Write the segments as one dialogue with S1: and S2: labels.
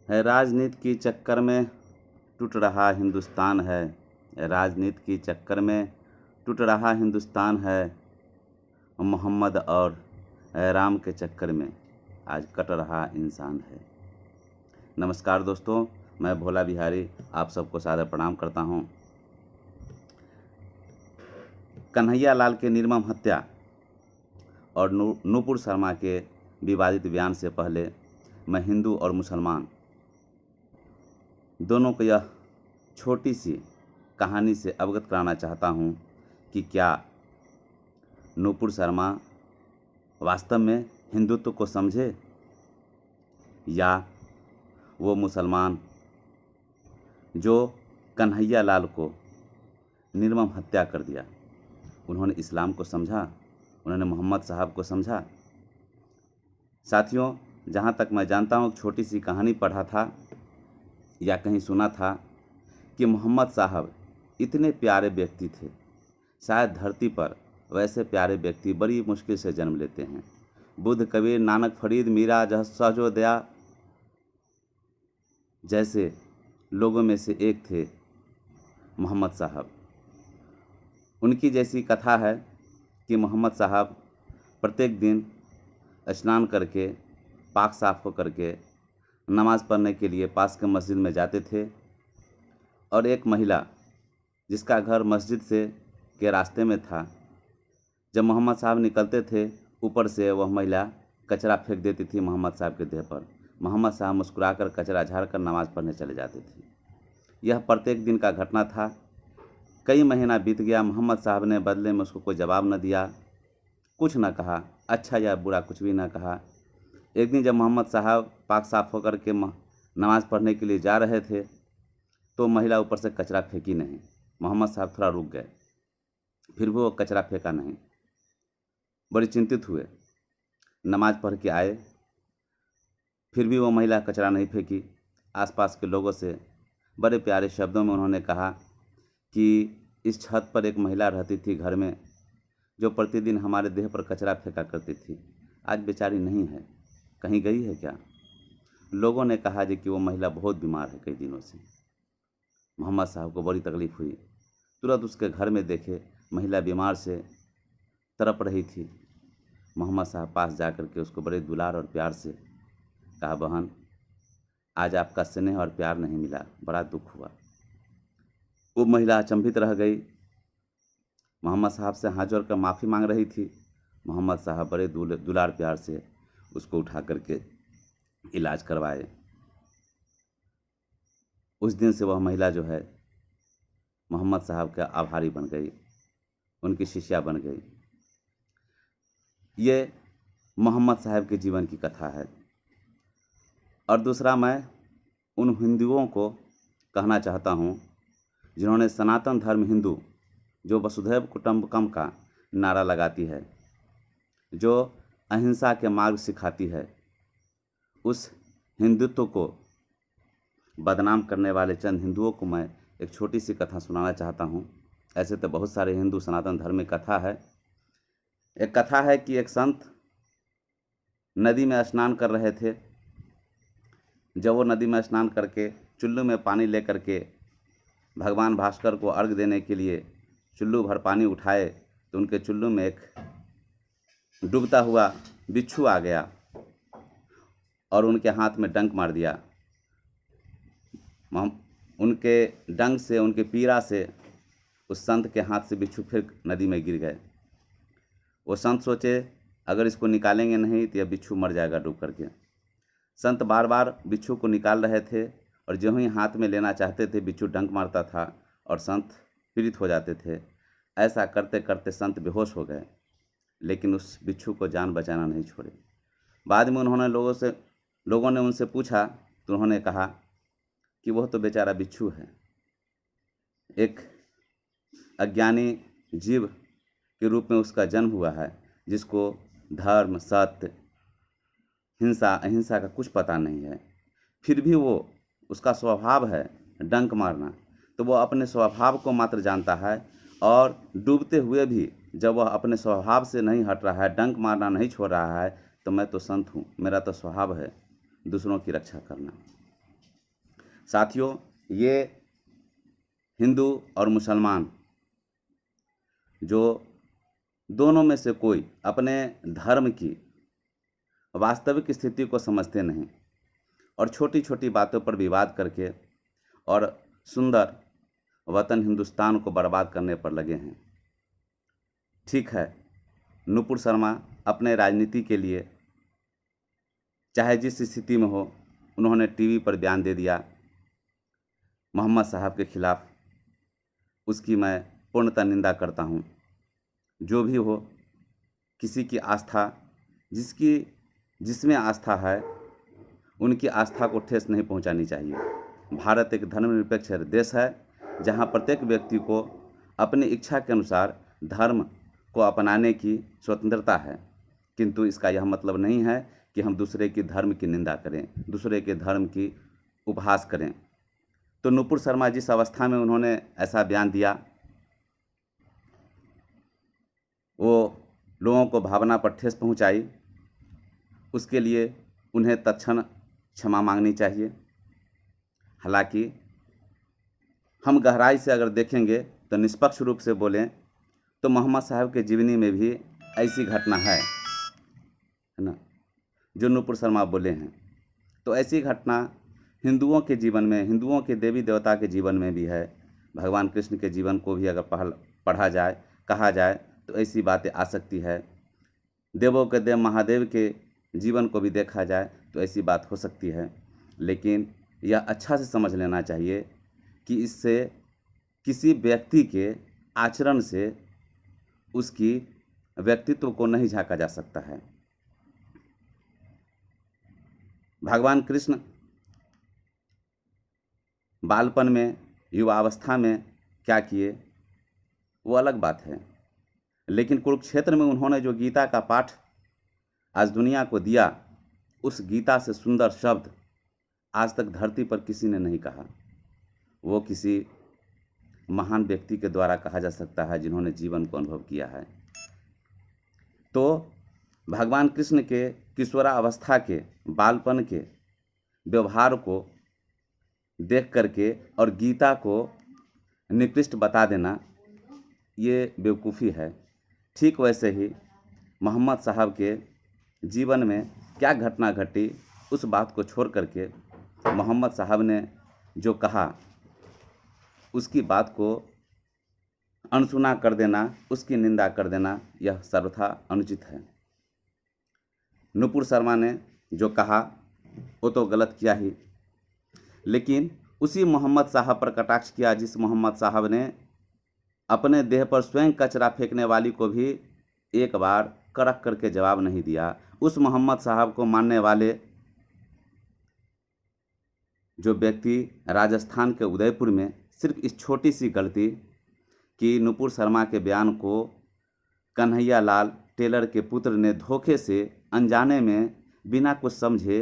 S1: है राजनीति के चक्कर में टूट रहा हिंदुस्तान है। राजनीति के चक्कर में टूट रहा हिंदुस्तान है। मोहम्मद और राम के चक्कर में आज कट रहा इंसान है। नमस्कार दोस्तों, मैं भोला बिहारी आप सबको सादर प्रणाम करता हूं। कन्हैया लाल के निर्मम हत्या और नूपुर शर्मा के विवादित बयान से पहले मैं हिंदू और मुसलमान दोनों को यह छोटी सी कहानी से अवगत कराना चाहता हूं कि क्या नूपुर शर्मा वास्तव में हिंदुत्व को समझे या वो मुसलमान जो कन्हैया लाल को निर्मम हत्या कर दिया, उन्होंने इस्लाम को समझा, उन्होंने मोहम्मद साहब को समझा। साथियों, जहाँ तक मैं जानता हूँ, छोटी सी कहानी पढ़ा था या कहीं सुना था कि मोहम्मद साहब इतने प्यारे व्यक्ति थे, शायद धरती पर वैसे प्यारे व्यक्ति बड़ी मुश्किल से जन्म लेते हैं। बुद्ध, कबीर, नानक, फरीद, मीरा, सहजोदया जैसे लोगों में से एक थे मोहम्मद साहब। उनकी जैसी कथा है कि मोहम्मद साहब प्रत्येक दिन स्नान करके पाक साफ हो करके नमाज़ पढ़ने के लिए पास के मस्जिद में जाते थे और एक महिला जिसका घर मस्जिद से के रास्ते में था, जब मोहम्मद साहब निकलते थे ऊपर से वह महिला कचरा फेंक देती थी मोहम्मद साहब के देह पर। मोहम्मद साहब मुस्कुराकर कचरा झाड़कर नमाज़ पढ़ने चले जाते थे। यह प्रत्येक दिन का घटना था। कई महीना बीत गया, मोहम्मद साहब ने बदले में उसको कोई जवाब न दिया, कुछ न कहा, अच्छा या बुरा कुछ भी न कहा। एक दिन जब मोहम्मद साहब पाक साफ होकर के नमाज़ पढ़ने के लिए जा रहे थे तो महिला ऊपर से कचरा फेंकी नहीं। मोहम्मद साहब थोड़ा रुक गए, फिर भी वो कचरा फेंका नहीं। बड़ी चिंतित हुए, नमाज़ पढ़ के आए, फिर भी वो महिला कचरा नहीं फेंकी। आसपास के लोगों से बड़े प्यारे शब्दों में उन्होंने कहा कि इस छत पर एक महिला रहती थी घर में, जो प्रतिदिन हमारे देह पर कचरा फेंका करती थी। आज बेचारी नहीं है, कहीं गई है क्या? लोगों ने कहा जी कि वो महिला बहुत बीमार है कई दिनों से। मोहम्मद साहब को बड़ी तकलीफ़ हुई। तुरंत उसके घर में देखे महिला बीमार से तड़प रही थी। मोहम्मद साहब पास जा कर के उसको बड़े दुलार और प्यार से कहा, बहन, आज आपका स्नेह और प्यार नहीं मिला, बड़ा दुख हुआ। वो महिला अचंभित रह गई, मोहम्मद साहब से हाथ जोड़कर माफ़ी मांग रही थी। मोहम्मद साहब बड़े दुलार प्यार से उसको उठा करके इलाज करवाए। उस दिन से वह महिला जो है मोहम्मद साहब का आभारी बन गई, उनकी शिष्या बन गई। ये मोहम्मद साहब के जीवन की कथा है। और दूसरा, मैं उन हिंदुओं को कहना चाहता हूँ जिन्होंने सनातन धर्म हिंदू, जो वसुधैव कुटुंबकम का नारा लगाती है, जो अहिंसा के मार्ग सिखाती है, उस हिंदुत्व को बदनाम करने वाले चंद हिंदुओं को मैं एक छोटी सी कथा सुनाना चाहता हूँ। ऐसे तो बहुत सारे हिंदू सनातन धर्म में कथा है। एक कथा है कि एक संत नदी में स्नान कर रहे थे। जब वो नदी में स्नान करके चुल्लू में पानी लेकर के भगवान भास्कर को अर्घ देने के लिए चुल्लू भर पानी उठाए तो उनके चुल्लू में एक डूबता हुआ बिच्छू आ गया और उनके हाथ में डंक मार दिया। उनके डंक से, उनके पीड़ा से उस संत के हाथ से बिच्छू फिर नदी में गिर गए। वो संत सोचे अगर इसको निकालेंगे नहीं तो यह बिच्छू मर जाएगा डूब करके। संत बार बार बिच्छू को निकाल रहे थे और जो ही हाथ में लेना चाहते थे बिच्छू डंक मारता था और संत पीड़ित हो जाते थे। ऐसा करते करते संत बेहोश हो गए, लेकिन उस बिच्छू को जान बचाना नहीं छोड़े। बाद में लोगों ने उनसे पूछा तो उन्होंने कहा कि वह तो बेचारा बिच्छू है, एक अज्ञानी जीव के रूप में उसका जन्म हुआ है, जिसको धर्म, सत्य, हिंसा, अहिंसा का कुछ पता नहीं है। फिर भी वो, उसका स्वभाव है डंक मारना, तो वो अपने स्वभाव को मात्र जानता है और डूबते हुए भी जब वह अपने स्वभाव से नहीं हट रहा है, डंक मारना नहीं छोड़ रहा है, तो मैं तो संत हूँ, मेरा तो स्वभाव है दूसरों की रक्षा करना। साथियों, ये हिंदू और मुसलमान जो दोनों में से कोई अपने धर्म की वास्तविक स्थिति को समझते नहीं और छोटी छोटी बातों पर विवाद करके और सुंदर वतन हिंदुस्तान को बर्बाद करने पर लगे हैं। ठीक है, नुपुर शर्मा अपने राजनीति के लिए चाहे जिस स्थिति में हो, उन्होंने टीवी पर बयान दे दिया मोहम्मद साहब के खिलाफ। उसकी मैं पूर्णतः निंदा करता हूँ। जो भी हो, किसी की आस्था जिसमें आस्था है उनकी आस्था को ठेस नहीं पहुंचानी चाहिए। भारत एक धर्मनिरपेक्ष देश है जहां प्रत्येक व्यक्ति को अपनी इच्छा के अनुसार धर्म को अपनाने की स्वतंत्रता है, किंतु इसका यह मतलब नहीं है कि हम दूसरे के धर्म की निंदा करें, दूसरे के धर्म की उपहास करें। तो नुपुर शर्मा जिस अवस्था में उन्होंने ऐसा बयान दिया, वो लोगों को भावना पर ठेस पहुंचाई, उसके लिए उन्हें तत्क्षण क्षमा मांगनी चाहिए। हालांकि हम गहराई से अगर देखेंगे तो निष्पक्ष रूप से बोलें तो मोहम्मद साहब के जीवनी में भी ऐसी घटना है ना, जो नुपुर शर्मा बोले हैं। तो ऐसी घटना हिंदुओं के जीवन में, हिंदुओं के देवी देवता के जीवन में भी है। भगवान कृष्ण के जीवन को भी अगर पढ़ा जाए, कहा जाए तो ऐसी बातें आ सकती है। देवों के देव महादेव के जीवन को भी देखा जाए तो ऐसी बात हो सकती है। लेकिन यह अच्छा से समझ लेना चाहिए कि इससे किसी व्यक्ति के आचरण से उसकी व्यक्तित्व को नहीं झांका जा सकता है। भगवान कृष्ण बालपन में, युवावस्था में क्या किए वो अलग बात है, लेकिन कुरुक्षेत्र में उन्होंने जो गीता का पाठ आज दुनिया को दिया, उस गीता से सुंदर शब्द आज तक धरती पर किसी ने नहीं कहा। वो किसी महान व्यक्ति के द्वारा कहा जा सकता है जिन्होंने जीवन को अनुभव किया है। तो भगवान कृष्ण के किशोरावस्था के, बालपन के व्यवहार को देख करके और गीता को निकृष्ट बता देना, ये बेवकूफ़ी है। ठीक वैसे ही मोहम्मद साहब के जीवन में क्या घटना घटी, उस बात को छोड़ करके मोहम्मद साहब ने जो कहा उसकी बात को अनसुना कर देना, उसकी निंदा कर देना, यह सर्वथा अनुचित है। नुपुर शर्मा ने जो कहा वो तो गलत किया ही, लेकिन उसी मोहम्मद साहब पर कटाक्ष किया जिस मोहम्मद साहब ने अपने देह पर स्वयं कचरा फेंकने वाली को भी एक बार कड़क करके जवाब नहीं दिया। उस मोहम्मद साहब को मानने वाले जो व्यक्ति राजस्थान के उदयपुर में सिर्फ इस छोटी सी गलती कि नुपुर शर्मा के बयान को कन्हैया लाल टेलर के पुत्र ने धोखे से अनजाने में बिना कुछ समझे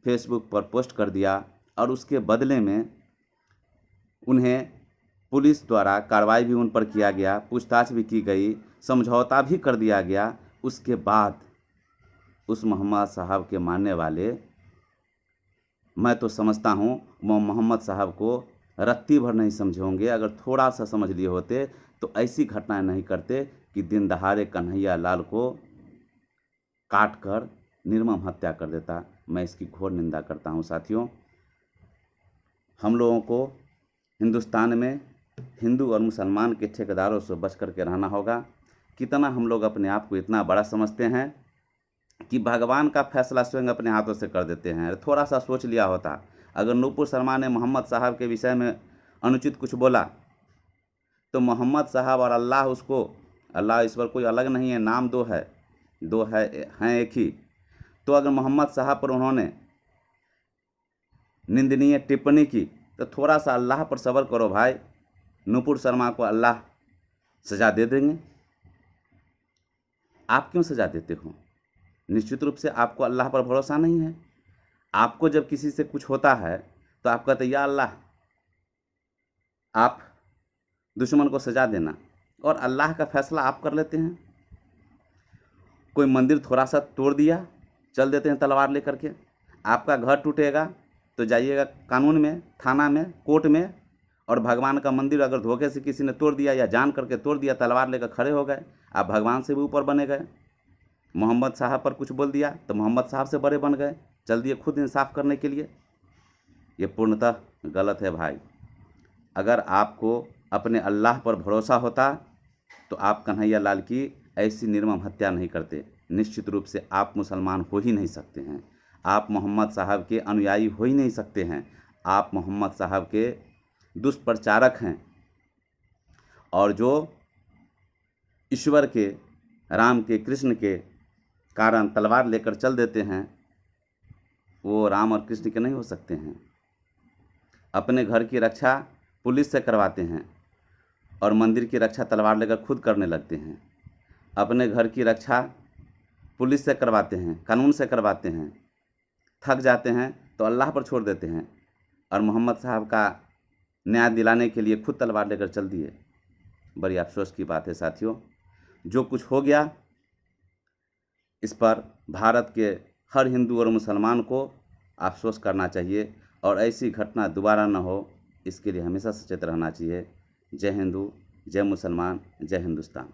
S1: फेसबुक पर पोस्ट कर दिया और उसके बदले में उन्हें पुलिस द्वारा कार्रवाई भी उन पर किया गया, पूछताछ भी की गई, समझौता भी कर दिया गया। उसके बाद उस मोहम्मद साहब के मानने वाले, मैं तो समझता हूँ वो मोहम्मद साहब को रत्ती भर नहीं समझे होंगे। अगर थोड़ा सा समझ लिए होते तो ऐसी घटनाएं नहीं करते कि दिन दहाड़े कन्हैया लाल को काट कर निर्मम हत्या कर देता। मैं इसकी घोर निंदा करता हूँ। साथियों, हम लोगों को हिंदुस्तान में हिंदू और मुसलमान के ठेकेदारों से बच कर के रहना होगा। कितना हम लोग अपने आप को इतना बड़ा समझते हैं कि भगवान का फैसला स्वयं अपने हाथों से कर देते हैं। थोड़ा सा सोच लिया होता, अगर नुपुर शर्मा ने मोहम्मद साहब के विषय में अनुचित कुछ बोला तो मोहम्मद साहब और अल्लाह, उसको अल्लाह ईश्वर कोई अलग नहीं है, नाम दो हैं एक ही। तो अगर मोहम्मद साहब पर उन्होंने निंदनीय टिप्पणी की तो थोड़ा सा अल्लाह पर सब्र करो भाई। नुपुर शर्मा को अल्लाह सज़ा दे देंगे। आप क्यों सज़ा देते हो? निश्चित रूप से आपको अल्लाह पर भरोसा नहीं है। आपको जब किसी से कुछ होता है तो आप कहते या अल्लाह, आप दुश्मन को सज़ा देना, और अल्लाह का फैसला आप कर लेते हैं। कोई मंदिर थोड़ा सा तोड़ दिया, चल देते हैं तलवार लेकर के। आपका घर टूटेगा तो जाइएगा कानून में, थाना में, कोर्ट में, और भगवान का मंदिर अगर धोखे से किसी ने तोड़ दिया या जान करके तोड़ दिया, तलवार लेकर खड़े हो गए, आप भगवान से भी ऊपर बने गए। मोहम्मद साहब पर कुछ बोल दिया तो मोहम्मद साहब से बड़े बन गए, चल दिए खुद इंसाफ करने के लिए। ये पूर्णतः गलत है भाई। अगर आपको अपने अल्लाह पर भरोसा होता तो आप कन्हैया लाल की ऐसी निर्मम हत्या नहीं करते। निश्चित रूप से आप मुसलमान हो ही नहीं सकते हैं, आप मोहम्मद साहब के अनुयायी हो ही नहीं सकते हैं। आप मोहम्मद साहब के दुष्प्रचारक हैं, और जो ईश्वर के, राम के, कृष्ण के कारण तलवार लेकर चल देते हैं, वो राम और कृष्ण के नहीं हो सकते हैं। अपने घर की रक्षा पुलिस से करवाते हैं और मंदिर की रक्षा तलवार लेकर खुद करने लगते हैं। अपने घर की रक्षा पुलिस से करवाते हैं, कानून से करवाते हैं, थक जाते हैं तो अल्लाह पर छोड़ देते हैं, और मोहम्मद साहब का न्याय दिलाने के लिए खुद तलवार लेकर चल दिए। बड़ी अफसोस की बात है साथियों। जो कुछ हो गया, इस पर भारत के हर हिंदू और मुसलमान को अफसोस करना चाहिए, और ऐसी घटना दोबारा न हो इसके लिए हमेशा सचेत रहना चाहिए। जय हिंदू, जय मुसलमान, जय हिंदुस्तान।